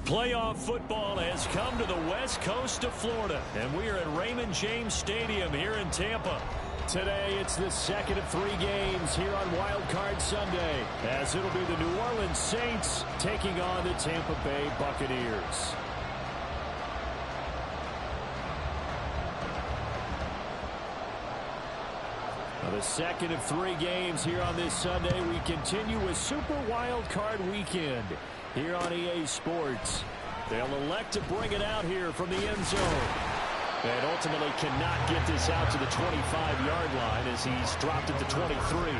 Playoff football has come to the west coast of Florida, and we are at Raymond James Stadium here in Tampa. Today, it's the second of 3 games here on Wildcard Sunday, as it'll be the New Orleans Saints taking on the Tampa Bay Buccaneers. Now, the second of 3 games here on this Sunday, we continue with Super Wildcard Weekend here on EA Sports. They'll elect to bring it out here from the end zone. And ultimately cannot get this out to the 25-yard line as he's dropped at the 23.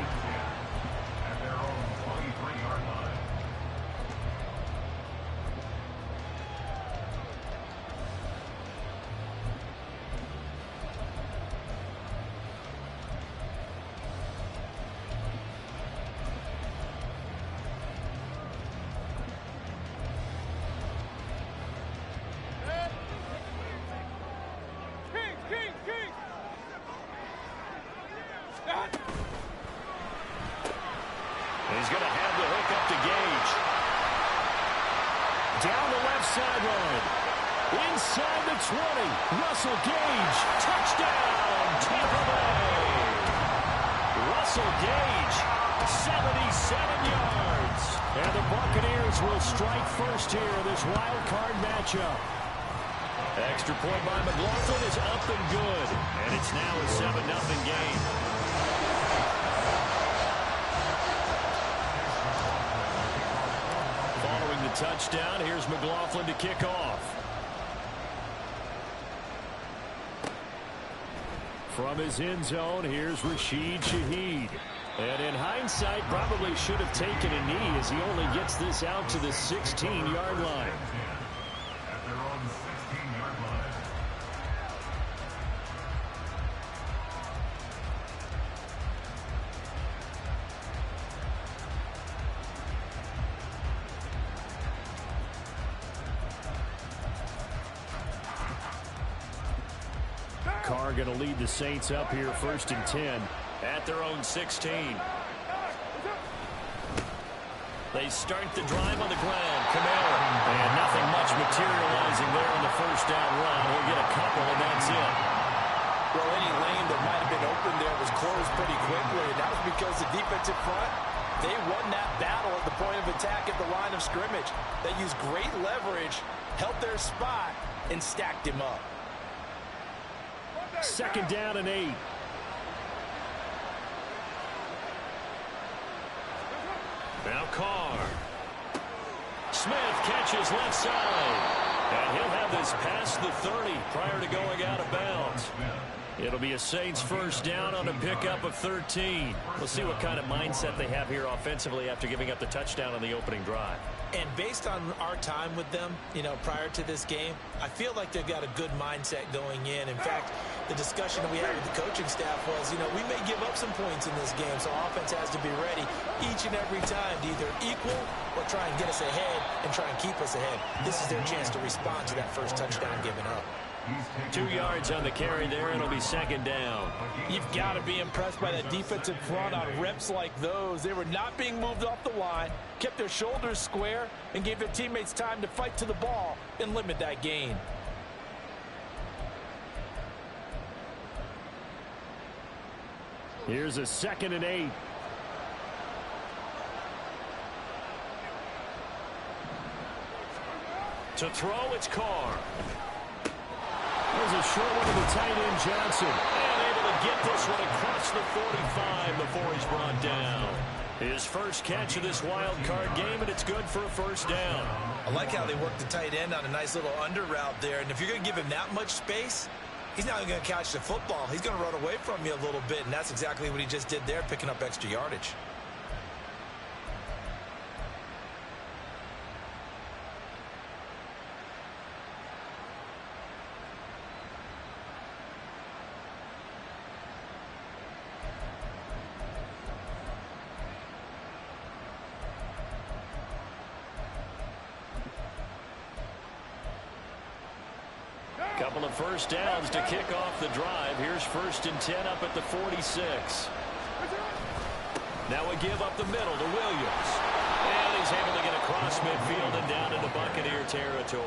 He's going to have the hook up to Gage. Down the left sideline. Inside the 20. Russell Gage. Touchdown, Tampa Bay. Russell Gage, 77 yards. And the Buccaneers will strike first here in this wild card matchup. Extra point by McLaughlin is up and good. And it's now a 7-0 game. Touchdown. Here's McLaughlin to kick off. From his end zone, here's Rashid Shaheed. And in hindsight, probably should have taken a knee as he only gets this out to the 16-yard line. Carr going to lead the Saints up here first and 10 at their own 16. They start the drive on the ground. Kamara. And nothing much materializing there on the first down run. He'll get a couple, and that's it. Well, any lane that might have been open there was closed pretty quickly, and that was because the defensive front, they won that battle at the point of attack at the line of scrimmage. They used great leverage, held their spot, and stacked him up. Second down and 8. Now Carr. Smith catches left side. And he'll have this past the 30 prior to going out of bounds. It'll be a Saints first down on a pickup of 13. We'll see what kind of mindset they have here offensively after giving up the touchdown on the opening drive. And based on our time with them, prior to this game, I feel like they've got a good mindset going in. In fact, the discussion that we had with the coaching staff was, we may give up some points in this game, so offense has to be ready each and every time to either equal or try and get us ahead and try and keep us ahead. This is their chance to respond to that first touchdown given up. 2 yards on the carry there. It'll be second down. You've got to be impressed by that defensive front on reps like those. They were not being moved off the line, kept their shoulders square, and gave their teammates time to fight to the ball and limit that gain. Here's a second and 8. To throw, it's Carr. There's a short one to the tight end, Johnson. And able to get this one across the 45 before he's brought down. His first catch of this wild card game, and it's good for a first down. I like how they work the tight end on a nice little under route there. And if you're going to give him that much space, he's not going to catch the football. He's going to run away from you a little bit, and that's exactly what he just did there, picking up extra yardage. Couple of first downs to kick off the drive. Here's first and 10 up at the 46. Now we give up the middle to Williams. And he's able to get across midfield and down into Buccaneer territory.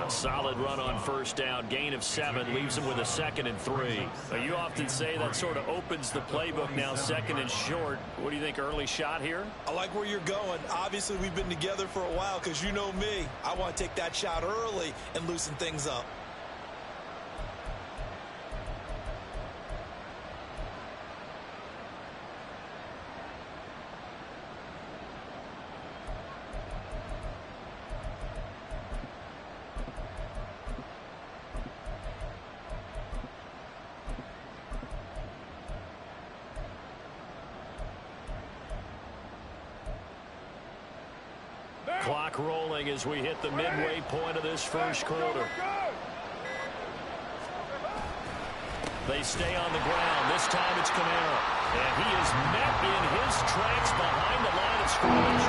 A solid run on first down. Gain of 7 leaves him with a 2nd and 3. You often say that sort of opens the playbook now, 2nd and short. What do you think, early shot here? I like where you're going. Obviously, we've been together for a while because you know me. I want to take that shot early and loosen things up. Clock rolling as we hit the midway point of this first quarter. They stay on the ground. This time it's Kamara. And he is met in his tracks behind the line of scrimmage.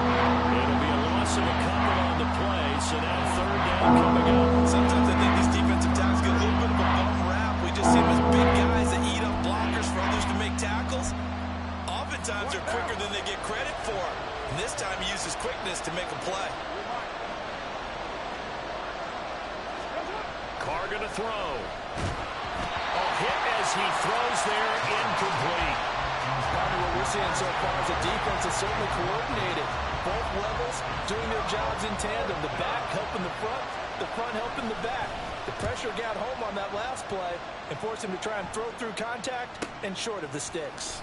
It'll be a loss of a couple on the play, so now 3rd down coming up. Sometimes I think these defensive tackles get a little bit of a bum rap. We just see them as big guys that eat up blockers for others to make tackles. Oftentimes they're quicker than they get credit for. And this time he uses quickness to make a play. Carr going to throw. A hit as he throws there, incomplete. Probably what we're seeing so far is the defense is certainly coordinated. Both levels doing their jobs in tandem. The back helping the front helping the back. The pressure got home on that last play and forced him to try and throw through contact and short of the sticks.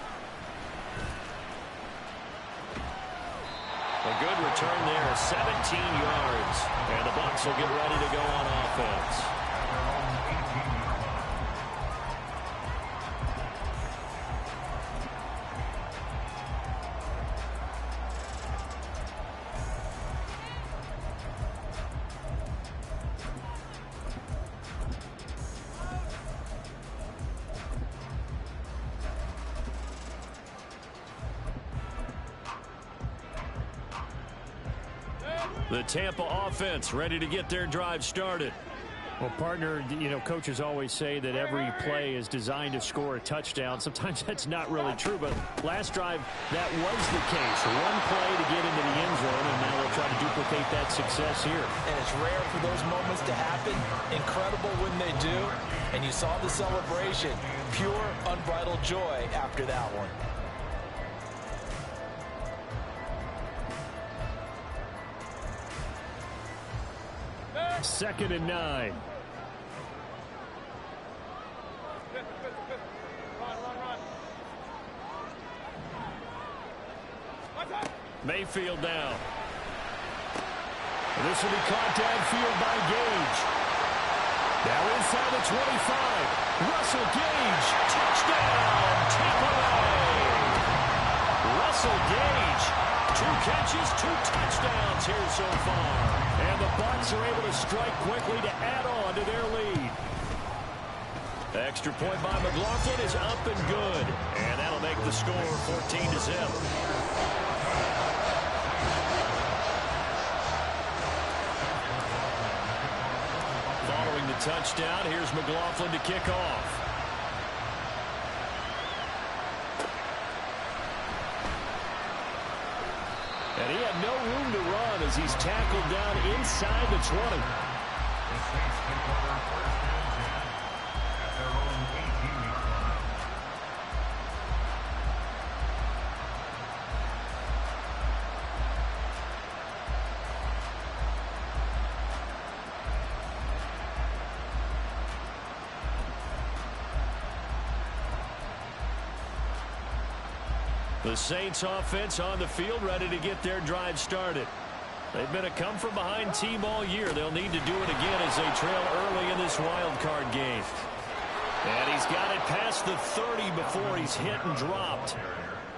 A good return there, 17 yards. And the Bucs will get ready to go on offense. The Tampa offense ready to get their drive started. Well, partner, you know, coaches always say that every play is designed to score a touchdown. Sometimes that's not really true, but last drive, that was the case. One play to get into the end zone, and now they'll try to duplicate that success here. And it's rare for those moments to happen. Incredible when they do. And you saw the celebration. Pure, unbridled joy after that one. 2nd and 9. Mayfield down. This will be caught downfield by Gage. Now inside the 25. Russell Gage. Touchdown, Tampa Bay. Russell Gage. 2 catches, 2 touchdowns here so far. And the Bucs are able to strike quickly to add on to their lead. The extra point by McLaughlin is up and good. And that'll make the score 14-0. Following the touchdown, here's McLaughlin to kick off. And he had no room to run as he's tackled down inside the 20. The Saints offense on the field ready to get their drive started. They've been a come-from-behind team all year. They'll need to do it again as they trail early in this wild card game. And he's got it past the 30 before he's hit and dropped.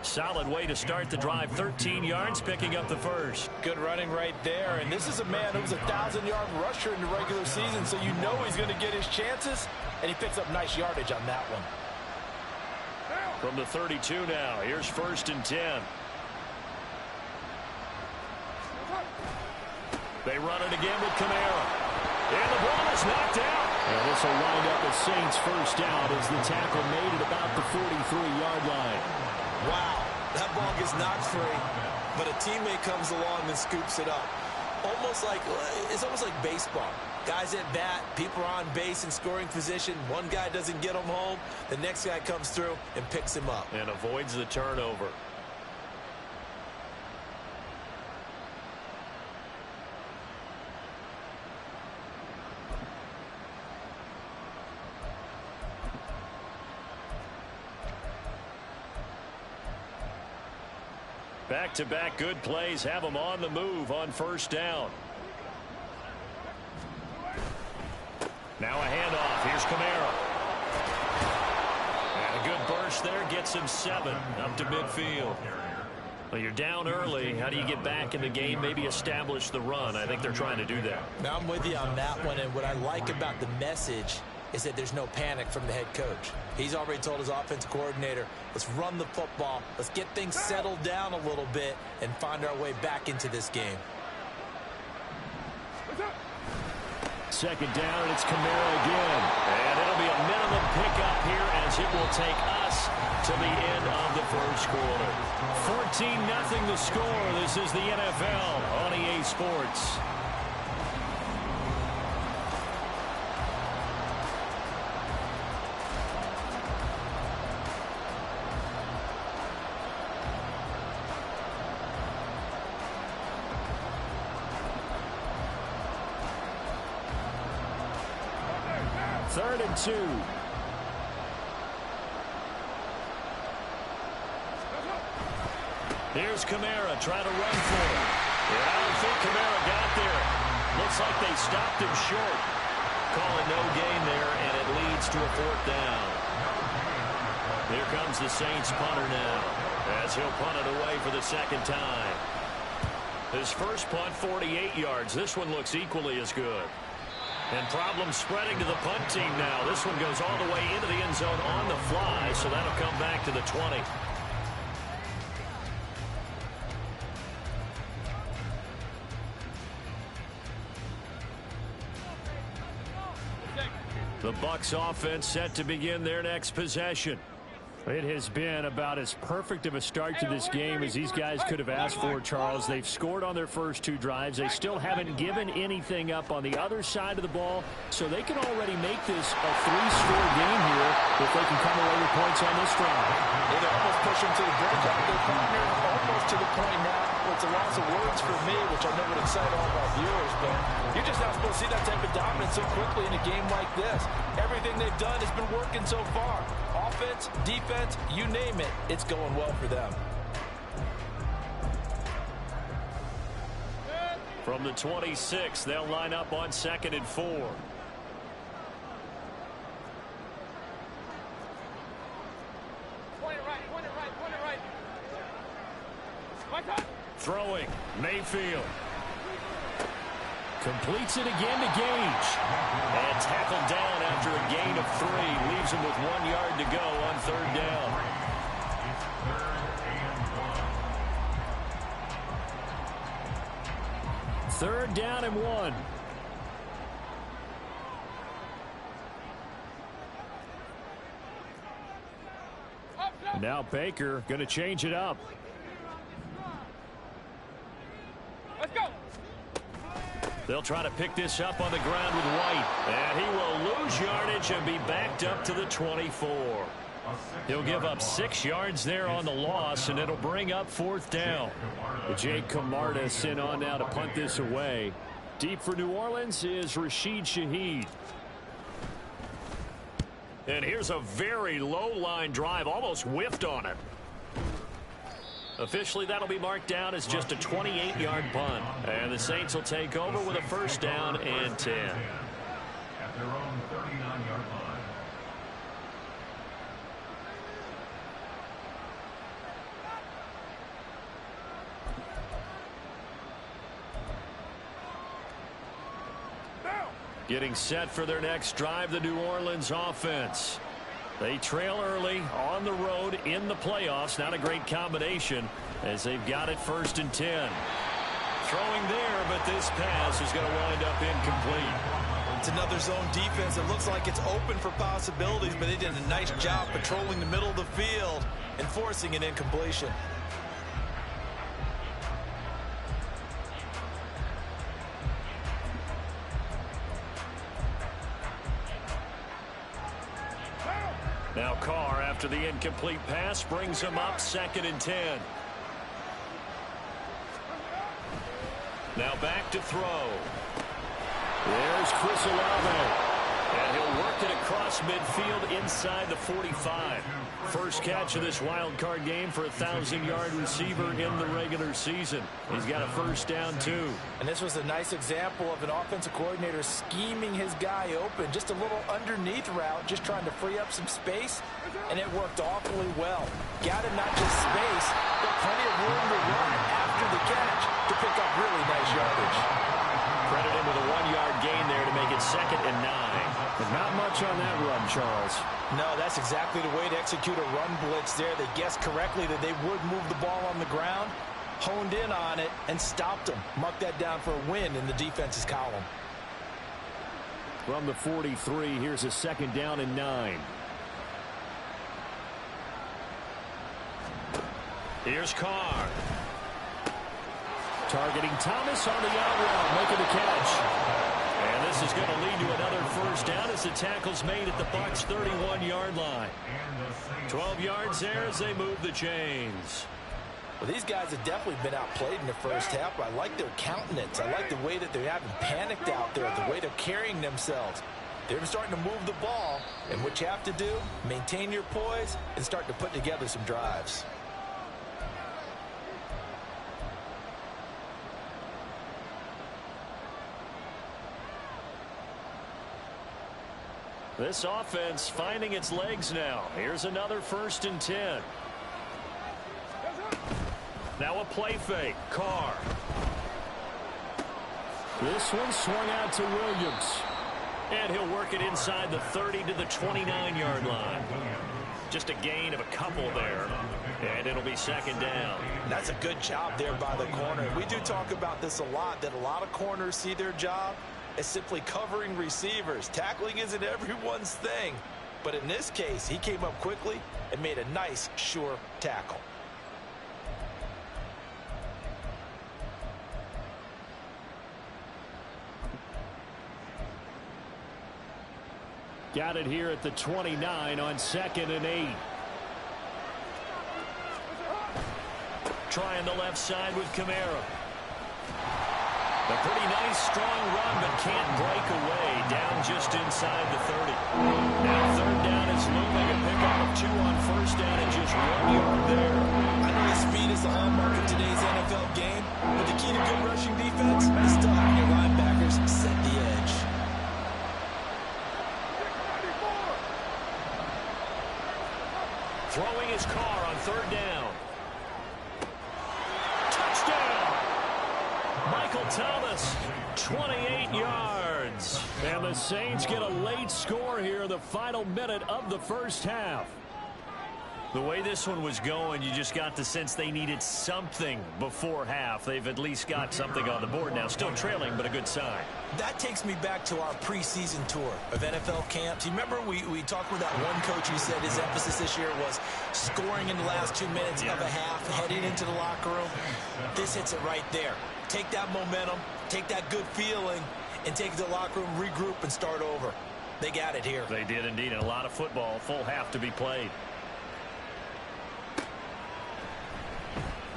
Solid way to start the drive. 13 yards, picking up the first. Good running right there. And this is a man who was a 1,000-yard rusher in the regular season, so you know he's going to get his chances. And he picks up nice yardage on that one. From the 32 now, here's 1st and 10. They run it again with Kamara. And the ball is knocked out. And this will wind up a Saints first down as the tackle made at about the 43-yard line. Wow, that ball gets knocked free. but a teammate comes along and scoops it up. It's almost like baseball. Guys at bat, people are on base in scoring position. One guy doesn't get him home. The next guy comes through and picks him up. And avoids the turnover. Back-to-back good plays have them on the move on first down. Now a handoff. Here's Kamara. And a good burst there gets him 7 up to midfield. Well, you're down early. How do you get back in the game? Maybe establish the run. I think they're trying to do that. Now I'm with you on that one, and what I like about the message is that there's no panic from the head coach. He's already told his offensive coordinator, let's run the football, let's get things settled down a little bit and find our way back into this game. Second down, and it's Kamara again. And it'll be a minimum pickup here as it will take us to the end of the first quarter. 14-0 the score. This is the NFL on EA Sports. Third and 2. Here's Kamara trying to run for it. Yeah, I don't think Kamara got there. Looks like they stopped him short. Call it no gain there, and it leads to a 4th down. Here comes the Saints punter now, as he'll punt it away for the second time. His first punt, 48 yards. This one looks equally as good. And problems spreading to the punt team now. This one goes all the way into the end zone on the fly, so that'll come back to the 20. The Bucs offense set to begin their next possession. It has been about as perfect of a start to this game as these guys could have asked for, Charles. They've scored on their first 2 drives. They still haven't given anything up on the other side of the ball, so they can already make this a 3-score game here if they can come away with points on this drive. They almost push them to the brink. They're partnering almost to the point now. It's a loss of words for me, which I know would excite all of our viewers, but you're just not supposed to see that type of dominance so quickly in a game like this. Everything they've done has been working so far. Offense, defense, you name it, it's going well for them. From the 26, they'll line up on 2nd and 4. Throwing, Mayfield. Completes it again to Gage. And tackled down after a gain of 3. Leaves him with 1 yard to go on 3rd down. Third down and 1. Now Baker going to change it up. Let's go. They'll try to pick this up on the ground with White. And he will lose yardage and be backed up to the 24. He'll give up 6 yards there on the loss, and it'll bring up 4th down. Jake Camarda sent on now to punt this away. Deep for New Orleans is Rashid Shaheed. And here's a very low line drive, almost whiffed on it. Officially, that'll be marked down as just a 28-yard punt. And the Saints will take over with a 1st down and 10. At their own 39-yard line. Getting set for their next drive, the New Orleans offense. They trail early on the road in the playoffs. Not a great combination as they've got it 1st and 10. Throwing there, but this pass is going to wind up incomplete. It's another zone defense. It looks like it's open for possibilities, but they did a nice job patrolling the middle of the field and forcing an incompletion. Carr, after the incomplete pass, brings him up 2nd and 10. Now back to throw. There's Chris Olave. And he'll work it across midfield inside the 45. First catch of this wild card game for a 1,000-yard receiver in the regular season. He's got a first down, too. And this was a nice example of an offensive coordinator scheming his guy open. Just a little underneath route, just trying to free up some space, and it worked awfully well. Got him not just space, but plenty of room to run after the catch to pick up really nice yardage. Credit him with a 1-yard gain there to make it 2nd and 9. But not much on that run, Charles. No, that's exactly the way to execute a run blitz there. They guessed correctly that they would move the ball on the ground, honed in on it, and stopped them. Marked that down for a win in the defense's column. From the 43, here's a 2nd down and 9. Here's Carr. Targeting Thomas on the out route, making the catch. And this is going to lead to another first down as the tackle's made at the Bucs' 31-yard line. 12 yards there as they move the chains. Well, these guys have definitely been outplayed in the first half, but I like their countenance. I like the way that they haven't panicked out there, the way they're carrying themselves. They're starting to move the ball, and what you have to do, maintain your poise and start to put together some drives. This offense finding its legs now. Here's another 1st and 10. Now a play fake. Carr. This one swung out to Williams. And he'll work it inside the 30 to the 29-yard line. Just a gain of a couple there. And it'll be 2nd down. That's a good job there by the corner. We do talk about this a lot, that a lot of corners see their job as simply covering receivers. Tackling isn't everyone's thing. But in this case, he came up quickly and made a nice, sure tackle. Got it here at the 29 on 2nd and 8. Trying the left side with Kamara. A pretty nice, strong run, but can't break away. Down just inside the 30. Now 3rd down is looming. A pickup of 2 on 1st down and just 1 yard there. I know the speed is the hallmark of today's NFL game, but the key to good rushing defense is still having your linebackers set the edge. Throwing his Carr on 3rd down. Touchdown! Michael Thomas, 28 yards. And the Saints get a late score here in the final minute of the first half. The way this one was going, you just got the sense they needed something before half. They've at least got something on the board now. Still trailing, but a good sign. That takes me back to our preseason tour of NFL camps. You remember we talked with that one coach who said his emphasis this year was scoring in the last 2 minutes of a half, heading into the locker room. This hits it right there. Take that momentum, take that good feeling, and take it to the locker room, regroup, and start over. They got it here. They did indeed. And a lot of football, full half to be played.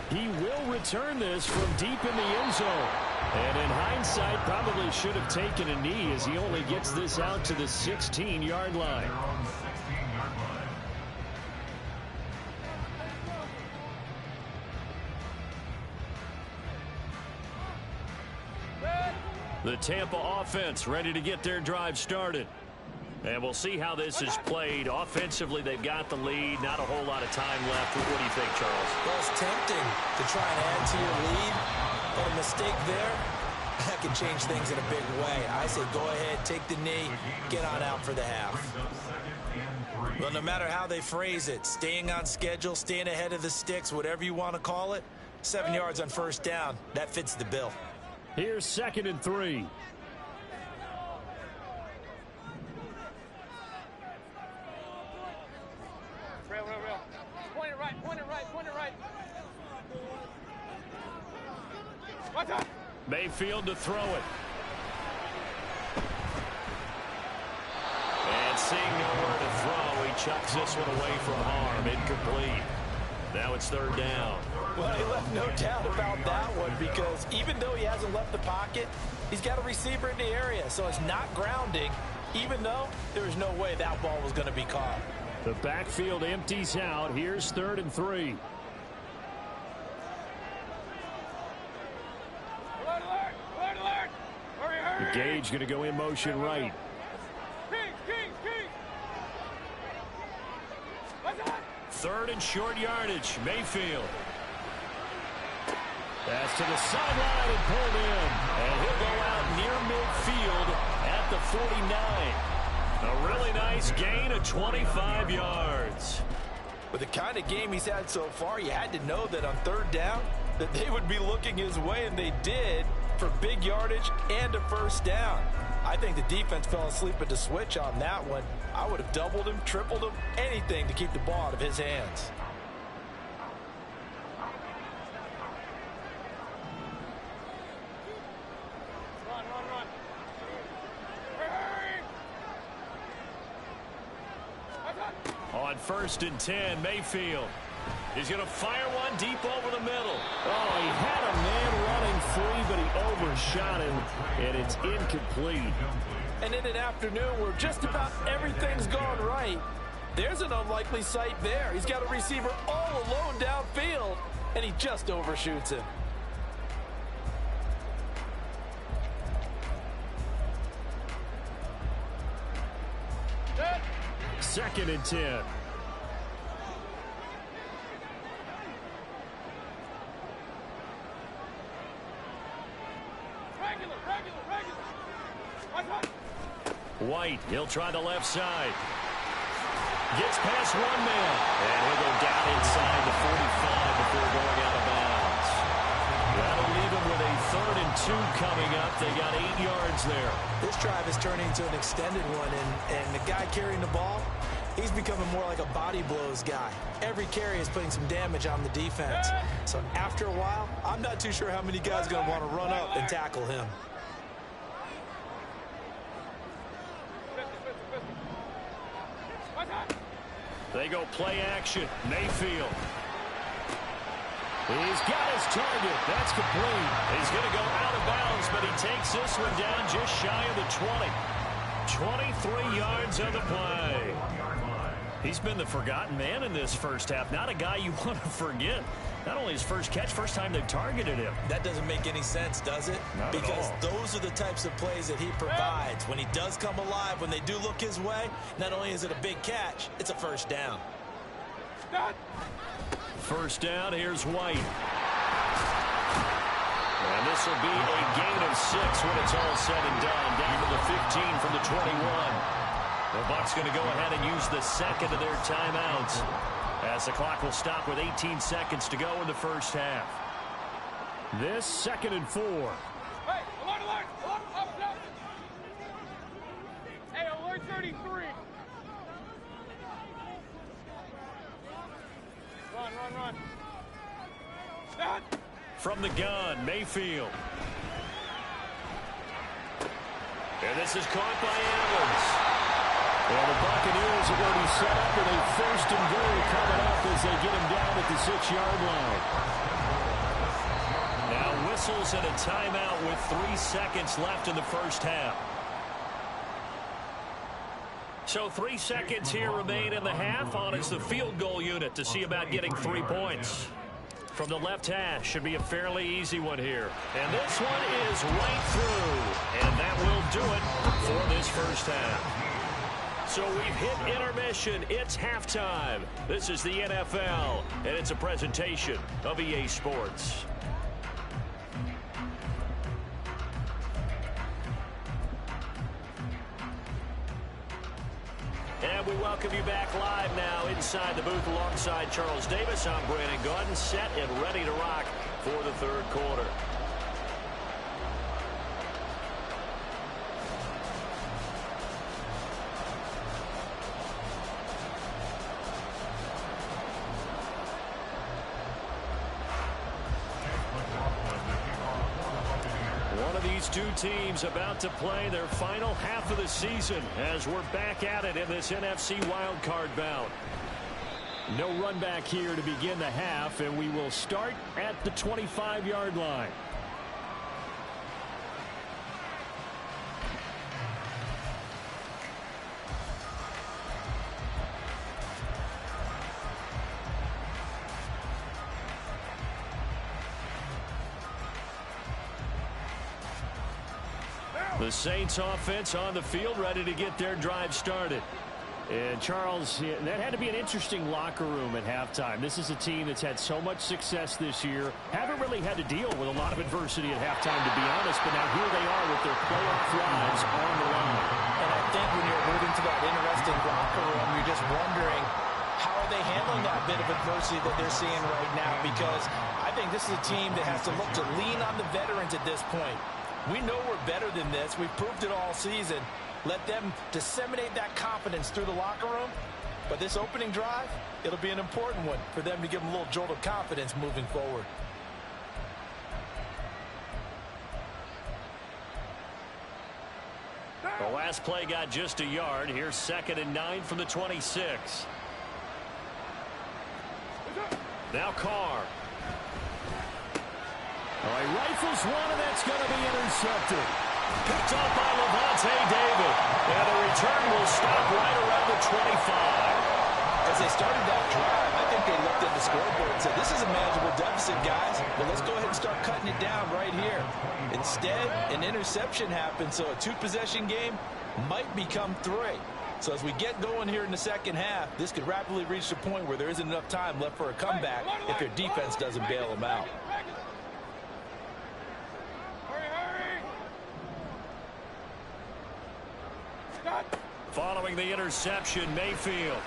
He will return this from deep in the end zone. And in hindsight, probably should have taken a knee as he only gets this out to the 16-yard line. The Tampa offense ready to get their drive started. And we'll see how this is played. Offensively, they've got the lead. Not a whole lot of time left. What do you think, Charles? Well, it's tempting to try and add to your lead, but a mistake there, that can change things in a big way. I say go ahead, take the knee, get on out for the half. Well, no matter how they phrase it, staying on schedule, staying ahead of the sticks, whatever you want to call it, 7 yards on 1st down, that fits the bill. Here's 2nd and 3. Mayfield to throw it. And seeing nowhere to throw, he chucks this one away from harm. Incomplete. Now it's third down. Well, he left no doubt about that one, because even though he hasn't left the pocket, he's got a receiver in the area, so it's not grounding, even though there was no way that ball was going to be caught. The backfield empties out. Here's 3rd and 3. The Gage going to go in motion right. Third and short yardage. Mayfield. That's to the sideline and pulled in. And he'll go out near midfield at the 49. A really nice gain of 25 yards. With the kind of game he's had so far, you had to know that on third down that they would be looking his way, and they did, for big yardage and a first down. I think the defense fell asleep at the switch on that one. I would have doubled him, tripled him, anything to keep the ball out of his hands. On 1st and 10, Mayfield. He's going to fire one deep over the middle. Oh, he had a man running free, but he overshot him, and it's incomplete. And in an afternoon where just about everything's gone right, there's an unlikely sight there. He's got a receiver all alone downfield, and he just overshoots him. Second and 10. White, he'll try the left side. Gets past one man. And he'll go down inside the 45 before going out of bounds. That'll leave him with a 3rd and 2 coming up. They got 8 yards there. This drive is turning into an extended one, and the guy carrying the ball, he's becoming more like a body blows guy. Every carry is putting some damage on the defense. So after a while, I'm not too sure how many guys are going to want to run up and tackle him. They go play action. Mayfield. He's got his target. That's complete. He's going to go out of bounds, but he takes this one down just shy of the 20. 23 yards on the play. He's been the forgotten man in this first half. Not a guy you want to forget. Not only his first catch, first time they've targeted him. That doesn't make any sense, does it? Not because at all. those are the types of plays that he provides. When he does come alive, when they do look his way, not only is it a big catch, it's a first down. First down, here's White. And this will be a gain of 6 when it's all said and done. Down to the 15 from the 21. The Bucs going to go ahead and use the second of their timeouts, as the clock will stop with 18 seconds to go in the first half. This 2nd and 4. Hey, alert! Up. Hey, alert 33. Run. Stop. From the gun, Mayfield. And this is caught by Evans. Well, the Buccaneers have already set up with a 1st and goal coming up as they get him down at the 6-yard line. Now whistles and a timeout with 3 seconds left in the first half. So 3 seconds here remain in the half. On is the field goal unit to see about getting 3 points. From the left hash, should be a fairly easy one here. And this one is right through. And that will do it for this first half. So we've hit intermission. It's halftime. This is the NFL, and it's a presentation of EA Sports. And we welcome you back live now inside the booth alongside Charles Davis. I'm Brandon Gaudin, set and ready to rock for the third quarter. One of these two teams about to play their final half of the season as we're back at it in this NFC wildcard bout. No run back here to begin the half, and we will start at the 25-yard line. The Saints offense on the field, ready to get their drive started. And Charles, that had to be an interesting locker room at halftime. This is a team that's had so much success this year. Haven't really had to deal with a lot of adversity at halftime, to be honest. But now here they are with their playoff lives on the line. And I think when you're moving to that interesting locker room, you're just wondering, how are they handling that bit of adversity that they're seeing right now? Because I think this is a team that has to look to lean on the veterans at this point. We know we're better than this. We've proved it all season. Let them disseminate that confidence through the locker room. But this opening drive, it'll be an important one for them to give them a little jolt of confidence moving forward. The last play got just a yard. Here's 2nd and 9 from the 26. Now Carr. All right, rifles one, and that's going to be intercepted. Picked off by Levante David. And the return will stop right around the 25. As they started that drive, I think they looked at the scoreboard and said, this is a manageable deficit, guys. But let's go ahead and start cutting it down right here. Instead, an interception happened, so a 2-possession game might become 3. So as we get going here in the second half, this could rapidly reach the point where there isn't enough time left for a comeback if your defense doesn't bail them out. Following the interception, Mayfield.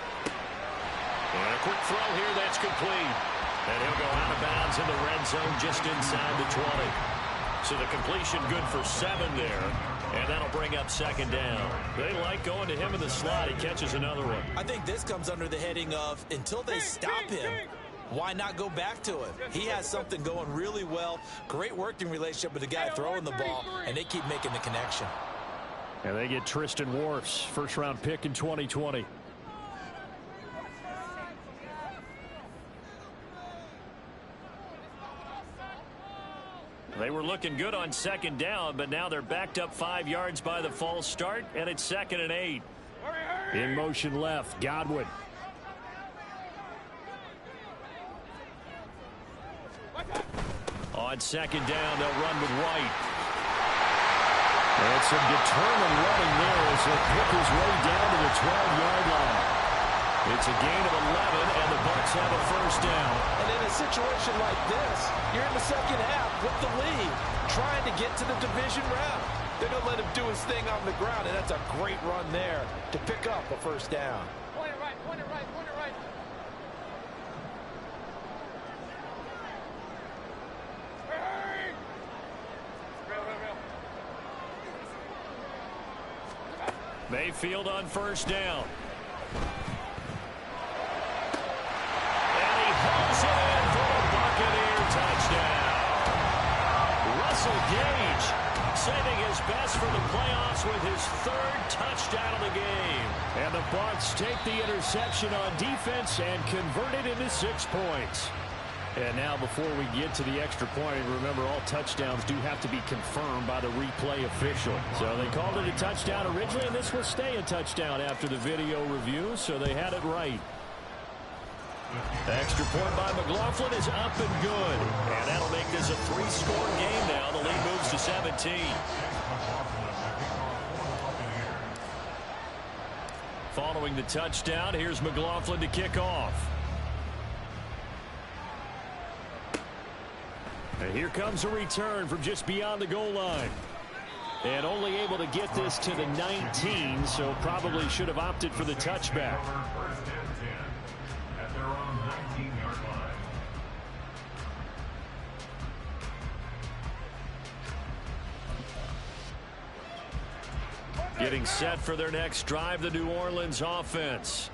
And a quick throw here that's complete. And he'll go out of bounds in the red zone just inside the 20. So the completion good for 7 there. And that'll bring up 2nd down. They like going to him in the slot. He catches another one. I think this comes under the heading of, until they stop him, why not go back to him? He has something going really well. Great working relationship with the guy throwing the ball, and they keep making the connection. And they get Tristan Wirfs, first-round pick in 2020. They were looking good on 2nd down, but now they're backed up 5 yards by the false start, and it's 2nd and 8. In motion left, Godwin. On 2nd down, they'll run with White. And some determined running there as they pick his way down to the 12-yard line. It's a gain of 11, and the Bucs have a first down. And in a situation like this, you're in the second half with the lead, trying to get to the division round. They're going to let him do his thing on the ground, and that's a great run there to pick up a first down. Point it right, point it right, point it right. Mayfield on first down. And he hooks it in for a Buccaneer touchdown. Russell Gage saving his best for the playoffs with his 3rd touchdown of the game. And the Bucs take the interception on defense and convert it into 6 points. And now before we get to the extra point, remember all touchdowns do have to be confirmed by the replay official. So they called it a touchdown originally, and this will stay a touchdown after the video review, so they had it right. The extra point by McLaughlin is up and good. And that'll make this a 3-score game now. The lead moves to 17. Following the touchdown, here's McLaughlin to kick off. And here comes a return from just beyond the goal line. And only able to get this to the 19, so probably should have opted for the touchback. First and 10 at their own 19-yard line. Getting set for their next drive, the New Orleans offense.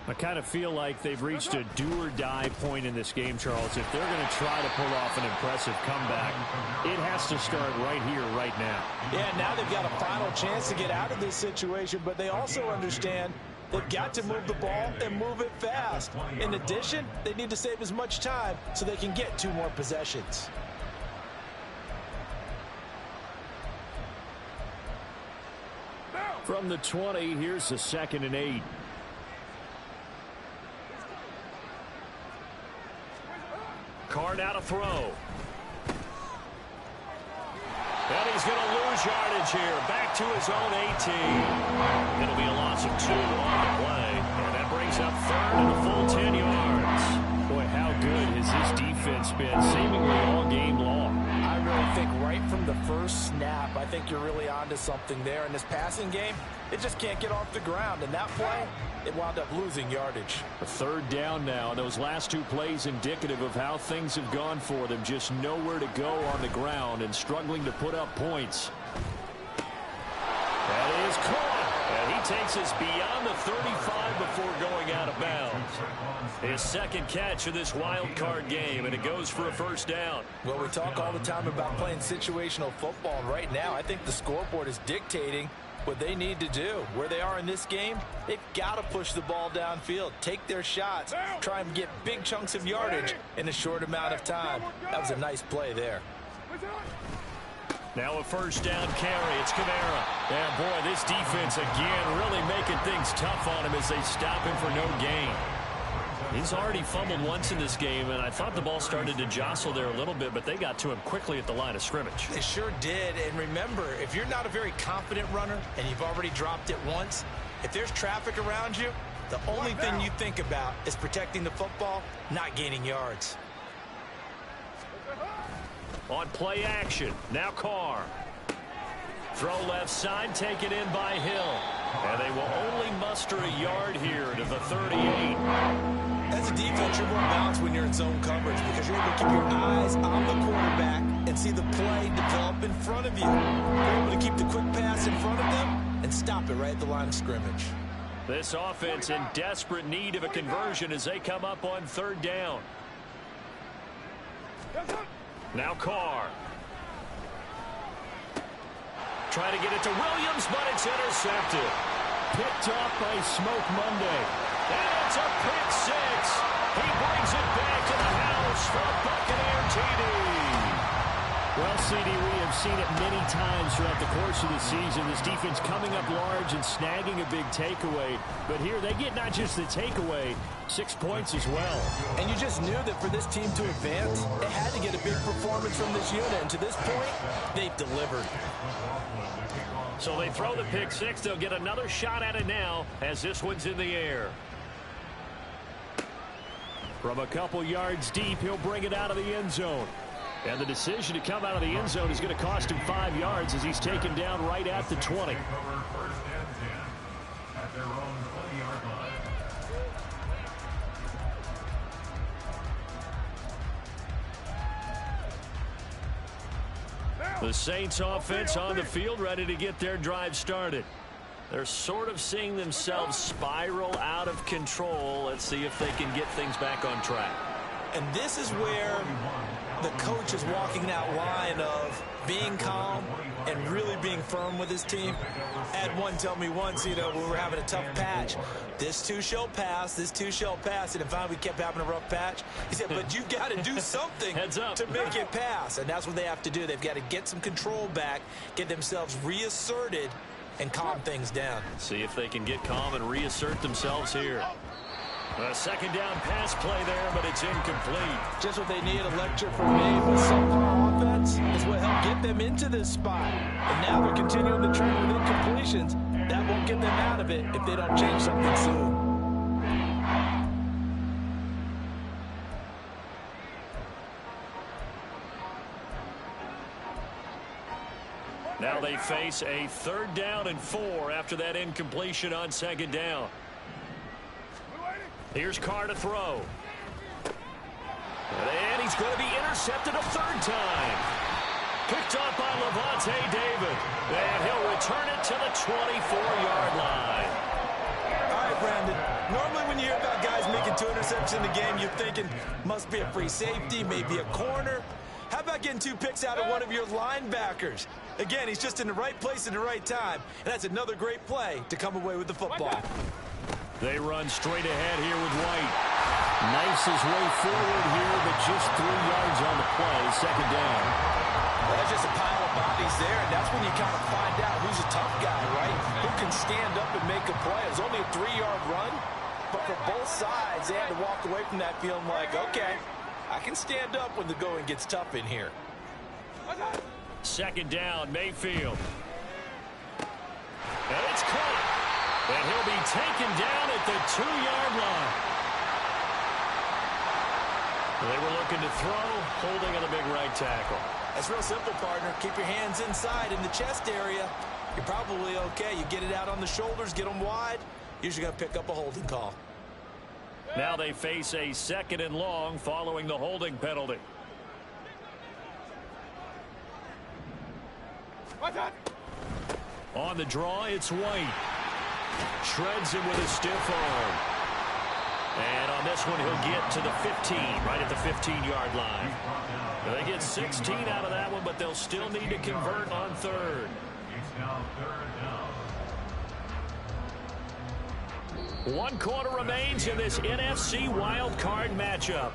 I kind of feel like they've reached a do-or-die point in this game, Charles. If they're going to try to pull off an impressive comeback, it has to start right here, right now. Yeah, now they've got a final chance to get out of this situation, but they also understand they've got to move the ball and move it fast. In addition, they need to save as much time so they can get 2 more possessions. From the 20, here's the 2nd and 8. Card out to throw. And he's going to lose yardage here. Back to his own 18. It'll be a loss of 2 on the play. And that brings up 3rd and a full 10 yards. Boy, how good has this defense been seemingly all game long? I really think right from the first snap, I think you're really onto something there. In this passing game, it just can't get off the ground. And that play, it wound up losing yardage. A 3rd down now. Those last 2 plays indicative of how things have gone for them. Just nowhere to go on the ground and struggling to put up points. That is caught. And he takes us beyond the 35 before going out of bounds. His 2nd catch of this wild card game, and it goes for a 1st down. Well, we talk all the time about playing situational football, and right now I think the scoreboard is dictating what they need to do. Where they are in this game, they've got to push the ball downfield, take their shots, try and get big chunks of yardage in a short amount of time. That was a nice play there. Now a 1st down carry. It's Kamara. And boy, this defense again really making things tough on him as they stop him for no gain. He's already fumbled once in this game, and I thought the ball started to jostle there a little bit, but they got to him quickly at the line of scrimmage. They sure did. And remember, if you're not a very confident runner and you've already dropped it once, if there's traffic around you, the only thing you think about is protecting the football, not gaining yards. On play action, now Carr. Throw left side, taken in by Hill. And they will only muster a yard here to the 38. As a defense, you're more balanced when you're in zone coverage because you're able to keep your eyes on the quarterback and see the play develop in front of you. You're able to keep the quick pass in front of them and stop it right at the line of scrimmage. This offense in desperate need of a conversion as they come up on 3rd down. Now Carr. Trying to get it to Williams, but it's intercepted. Picked off by Smoke Monday. And it's a pick 6. He brings it back to the house for a Buccaneer TD. Well, CD, we have seen it many times throughout the course of the season. This defense coming up large and snagging a big takeaway. But here they get not just the takeaway, 6 points as well. And you just knew that for this team to advance, they had to get a big performance from this unit. And to this point, they've delivered. So they throw the pick 6. They'll get another shot at it now as this one's in the air. From a couple yards deep, he'll bring it out of the end zone. And the decision to come out of the end zone is going to cost him 5 yards as he's taken down right at the 20. The Saints offense on the field ready to get their drive started. They're sort of seeing themselves spiral out of control. Let's see if they can get things back on track. And this is where the coach is walking that line of being calm and really being firm with his team. I had one tell me once, we were having a tough patch. This too shall pass, this too shall pass. And finally we kept having a rough patch. He said, but you've got to do something to make it pass. And that's what they have to do. They've got to get some control back, get themselves reasserted, and calm things down. See if they can get calm and reassert themselves here. A 2nd down pass play there, but it's incomplete. Just what they need, a lecture from me, but subpar offense is what helped get them into this spot. And now they're continuing the trend with incompletions. That won't get them out of it if they don't change something soon. Now they face a 3rd down and 4 after that incompletion on 2nd down. Here's Carr to throw. And he's going to be intercepted a 3rd time. Picked off by Levante David. And he'll return it to the 24-yard line. All right, Brandon. Normally when you hear about guys making 2 interceptions in the game, you're thinking must be a free safety, maybe a corner. How about getting 2 picks out of one of your linebackers? Again, he's just in the right place at the right time, and that's another great play to come away with the football. They run straight ahead here with White. Knifes his way forward here, but just 3 yards on the play. Second down. Well, that's just a pile of bodies there, and that's when you kind of find out who's a tough guy, right? Who can stand up and make a play. It was only a 3-yard run, but for both sides, they had to walk away from that feeling like, okay, I can stand up when the going gets tough in here. Second down, Mayfield. And it's caught. And he'll be taken down at the 2-yard line. They were looking to throw, holding on the big right tackle. That's real simple, partner. Keep your hands inside in the chest area. You're probably okay. You get it out on the shoulders, get them wide. Usually going to pick up a holding call. Now they face a 2nd and long following the holding penalty. On the draw, it's White. Shreds him with a stiff arm. And on this one, he'll get to the 15, right at the 15-yard line. They get 16 out of that one, but they'll still need to convert on 3rd. It's now 3rd down. 1 quarter remains in this NFC Wildcard matchup.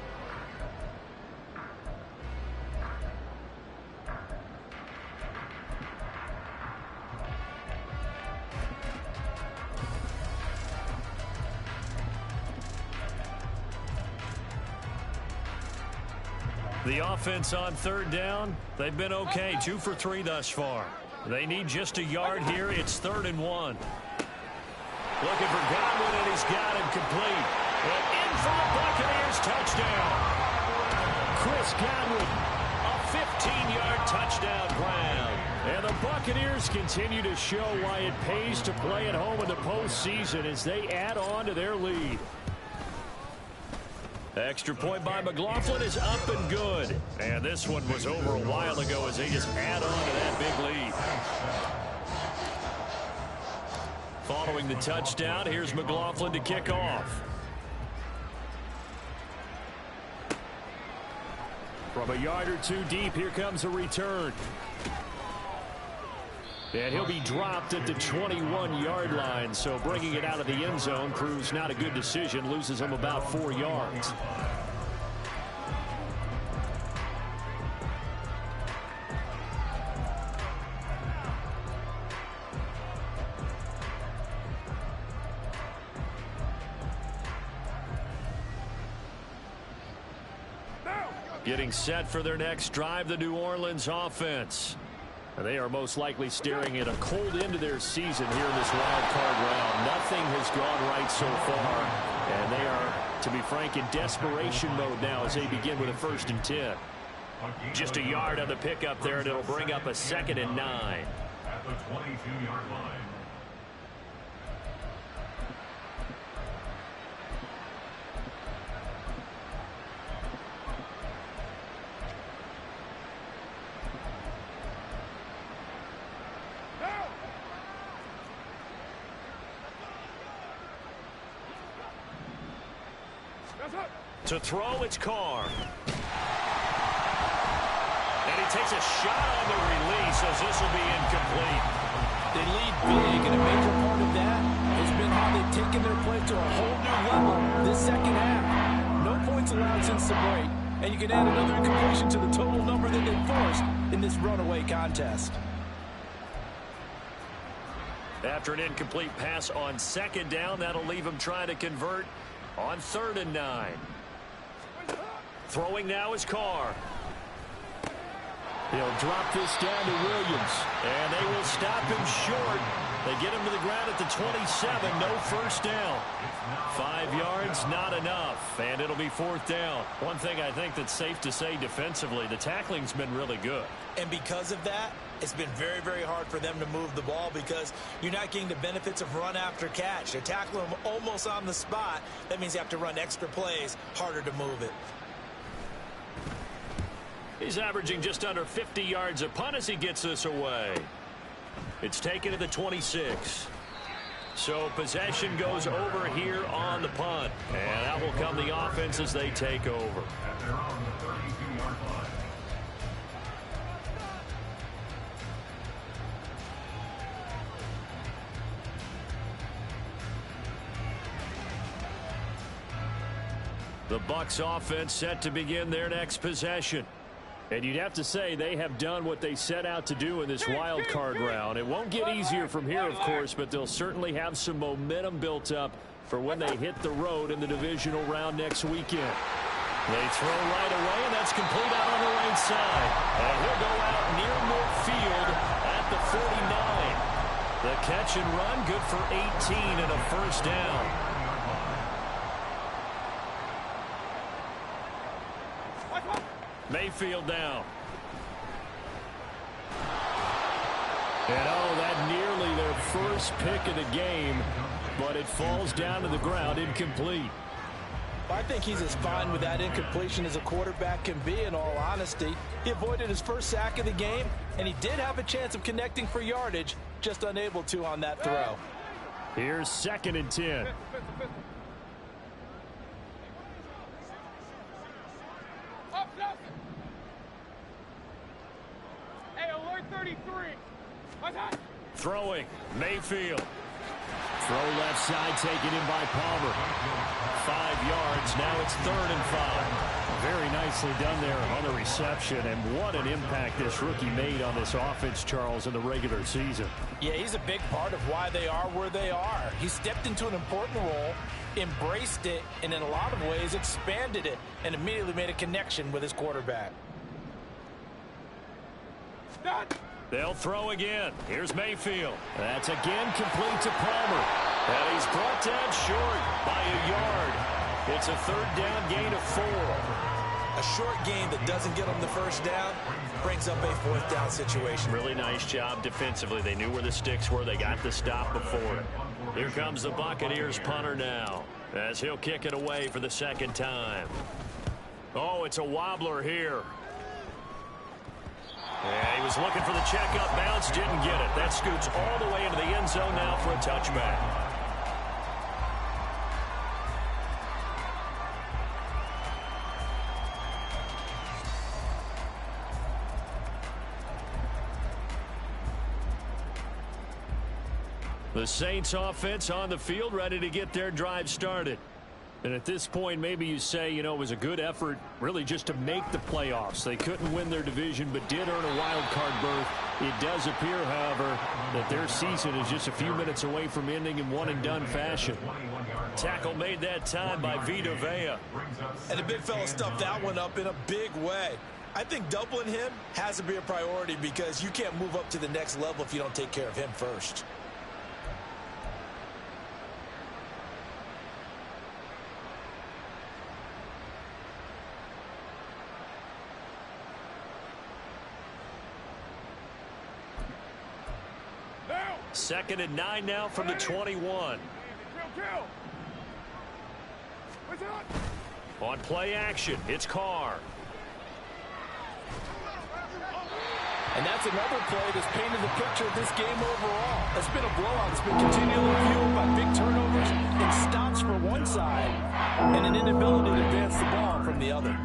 The offense on 3rd down, they've been okay, 2 for 3 thus far. They need just a yard here. It's 3rd and 1. Looking for Godwin, and he's got him complete. And in for the Buccaneers, touchdown. Chris Godwin, a 15-yard touchdown ground. And the Buccaneers continue to show why it pays to play at home in the postseason as they add on to their lead. Extra point by McLaughlin is up and good. And this one was over a while ago as they just add on to that big lead. Following the touchdown, here's McLaughlin to kick off. From a yard or 2 deep, here comes a return. And he'll be dropped at the 21-yard line, so bringing it out of the end zone proves not a good decision, loses him about 4 yards. Getting set for their next drive, the New Orleans offense. They are most likely staring at a cold end to their season here in this wild card round. Nothing has gone right so far, and they are, to be frank, in desperation mode now as they begin with a 1st and 10. Just a yard on the pickup there, and it'll bring up a 2nd and 9. At the 22-yard line. To throw, it's Carr. And he takes a shot on the release as this will be incomplete. They lead big, and a major part of that has been how they've taken their play to a whole new level this second half. No points allowed since the break, and you can add another incompletion to the total number that they forced in this runaway contest. After an incomplete pass on 2nd down, that'll leave him trying to convert on 3rd and 9. Throwing now is Carr. He'll drop this down to Williams, and they will stop him short. They get him to the ground at the 27, no 1st down. 5 yards, not enough, and it'll be 4th down. One thing I think that's safe to say defensively, the tackling's been really good. And because of that, it's been very, very hard for them to move the ball because you're not getting the benefits of run after catch. They're tackling them almost on the spot. That means you have to run extra plays, harder to move it. He's averaging just under 50 yards a punt as he gets this away. It's taken to the 26. So possession goes over here on the punt. And out will come the offense as they take over. At their own 32-yard line. The Bucs offense set to begin their next possession. And you'd have to say they have done what they set out to do in this wild card round. It won't get easier from here, of course, but they'll certainly have some momentum built up for when they hit the road in the divisional round next weekend. They throw right away, and that's complete out on the right side. And he'll go out near midfield at the 49. The catch and run, good for 18 and a first down. Mayfield now. And that nearly their first pick of the game, but it falls down to the ground incomplete. I think he's as fine with that incompletion as a quarterback can be, in all honesty. He avoided his first sack of the game, and he did have a chance of connecting for yardage, just unable to on that throw. Here's 2nd and 10. Hey, alert 33. Throwing, Mayfield. Throw left side, taken in by Palmer. 5 yards, now it's 3rd and 5. Very nicely done there on the reception, and what an impact this rookie made on this offense, Charles, in the regular season. Yeah, he's a big part of why they are where they are. He stepped into an important role, embraced it, and in a lot of ways expanded it, and immediately made a connection with his quarterback. They'll throw again. Here's Mayfield. That's again complete to Palmer. And he's brought down short by a yard. It's a 3rd down gain of 4. A short gain that doesn't get them the first down brings up a 4th down situation. Really nice job defensively. They knew where the sticks were. They got the stop before it. Here comes the Buccaneers punter now, as he'll kick it away for the 2nd time. Oh, it's a wobbler here. Yeah, he was looking for the checkup bounce, didn't get it. That scoots all the way into the end zone now for a touchback. The Saints offense on the field, ready to get their drive started. And at this point, maybe you say, it was a good effort really just to make the playoffs. They couldn't win their division, but did earn a wild card berth. It does appear, however, that their season is just a few minutes away from ending in one-and-done fashion. Tackle made that time by Vita Vea. And the big fella stuffed that one up in a big way. I think doubling him has to be a priority because you can't move up to the next level if you don't take care of him first. Second and 9 now from the 21. On play action, it's Carr. And that's another play that's painted the picture of this game overall. It's been a blowout. It's been continually fueled by big turnovers and stops for one side and an inability to advance the ball from the other.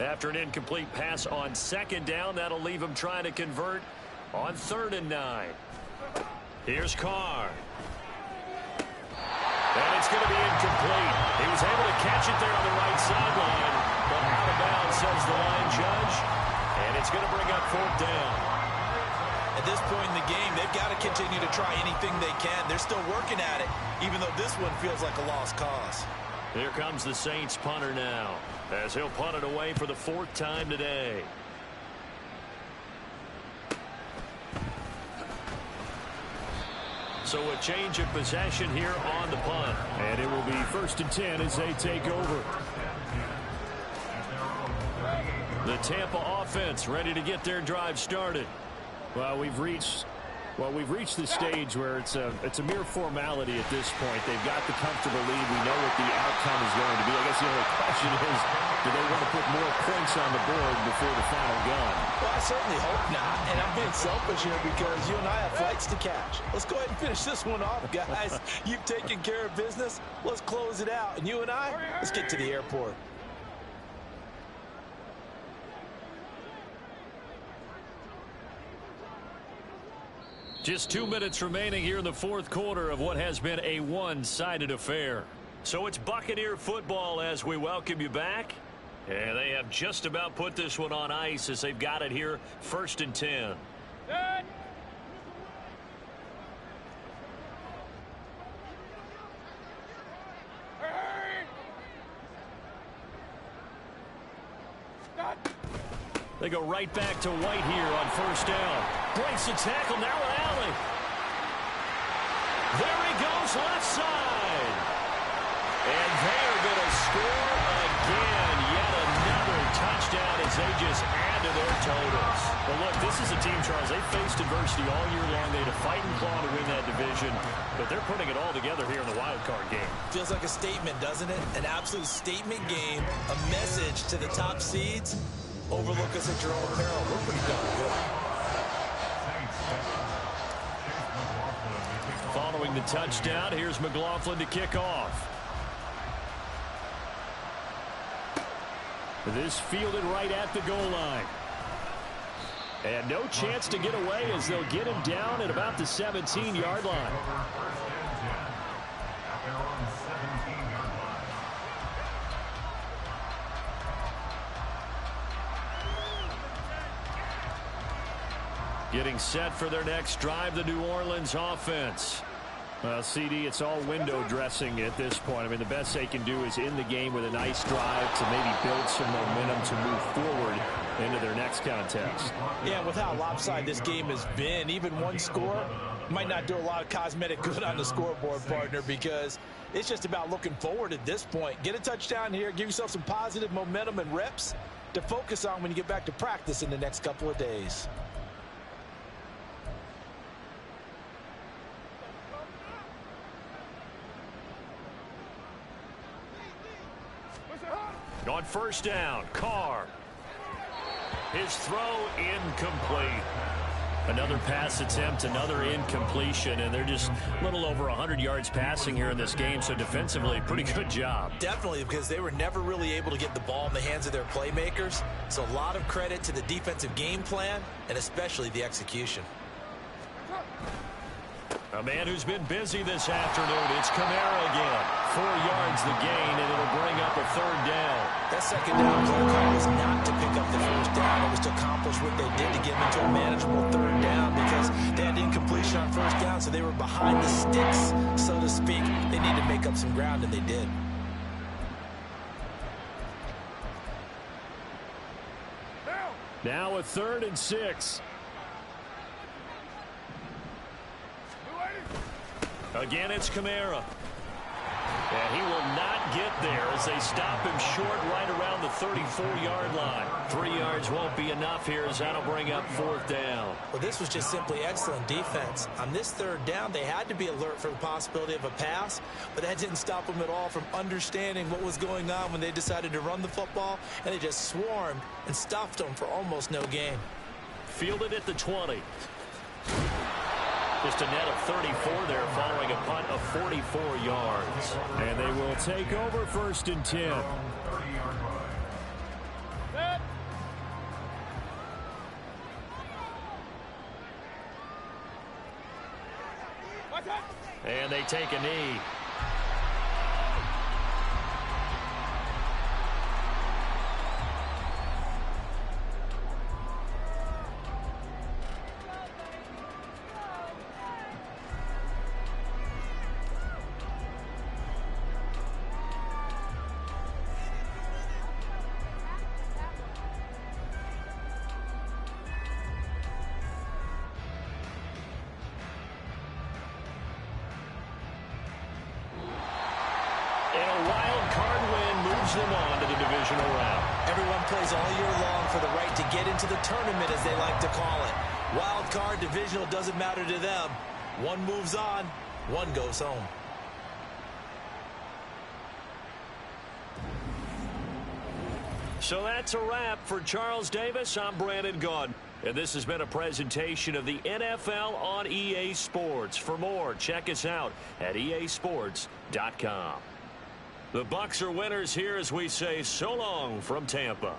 After an incomplete pass on 2nd down, that'll leave him trying to convert on 3rd and 9. Here's Carr. And it's going to be incomplete. He was able to catch it there on the right sideline, but out of bounds, says the line judge. And it's going to bring up 4th down. At this point in the game, they've got to continue to try anything they can. They're still working at it, even though this one feels like a lost cause. Here comes the Saints punter now, as he'll punt it away for the 4th time today. So a change of possession here on the punt. And it will be 1st and 10 as they take over. The Tampa offense ready to get their drive started. Well, we've reached Well, we've reached the stage where it's a mere formality at this point. They've got the comfortable lead. We know what the outcome is going to be. I guess the only question is, do they want to put more points on the board before the final gun? Well, I certainly hope not. And I'm being selfish here because you and I have flights to catch. Let's go ahead and finish this one off, guys. You've taken care of business. Let's close it out. And you and I, let's get to the airport. Just 2 minutes remaining here in the fourth quarter of what has been a one-sided affair. So it's Buccaneer football as we welcome you back. And they have just about put this one on ice as they've got it here, 1st and 10. Good. They go right back to White here on 1st down. Breaks the tackle, now an alley. There he goes, left side. And they're going to score again. Yet another touchdown as they just add to their totals. Well, look, this is a team, Charles, they faced adversity all year long. They had to fight and claw to win that division, but they're putting it all together here in the wild card game. Feels like a statement, doesn't it? An absolute statement game, a message to the top seeds. Overlook us at your own peril. We're pretty darn good. Following the touchdown, here's McLaughlin to kick off. This fielded right at the goal line. And no chance to get away as they'll get him down at about the 17-yard line. Getting set for their next drive, the New Orleans offense. Well, CD, it's all window dressing at this point. I mean, the best they can do is in the game with a nice drive to maybe build some momentum to move forward into their next contest. Yeah, with how lopsided this game has been, even one score might not do a lot of cosmetic good on the scoreboard, partner, because it's just about looking forward at this point. Get a touchdown here, give yourself some positive momentum and reps to focus on when you get back to practice in the next couple of days. On 1st down, Carr. His throw incomplete. Another pass attempt, another incompletion, and they're just a little over 100 yards passing here in this game, so defensively, pretty good job. Definitely, because they were never really able to get the ball in the hands of their playmakers, so a lot of credit to the defensive game plan and especially the execution. A man who's been busy this afternoon. It's Kamara again. 4 yards the gain, and it'll bring up a 3rd down. That 2nd down play call was not to pick up the 1st down. It was to accomplish what they did to get into a manageable 3rd down because they had incompletion on 1st down, so they were behind the sticks, so to speak. They need to make up some ground, and they did. Now a 3rd and 6. Again, it's Kamara. And he will not get there as they stop him short right around the 34-yard line. 3 yards won't be enough here as that'll bring up 4th down. Well, this was just simply excellent defense. On this 3rd down, they had to be alert for the possibility of a pass, but that didn't stop them at all from understanding what was going on when they decided to run the football, and they just swarmed and stuffed them for almost no gain. Fielded at the 20. Just a net of 34 there following a punt of 44 yards. And they will take over 1st and 10. And they take a knee. Them on to the divisional round. Everyone plays all year long for the right to get into the tournament, as they like to call it. Wild card, divisional, doesn't matter to them. One moves on, one goes home. So that's a wrap for Charles Davis. I'm Brandon Gaudin. And this has been a presentation of the NFL on EA Sports. For more, check us out at easports.com. The Bucs are winners here as we say so long from Tampa.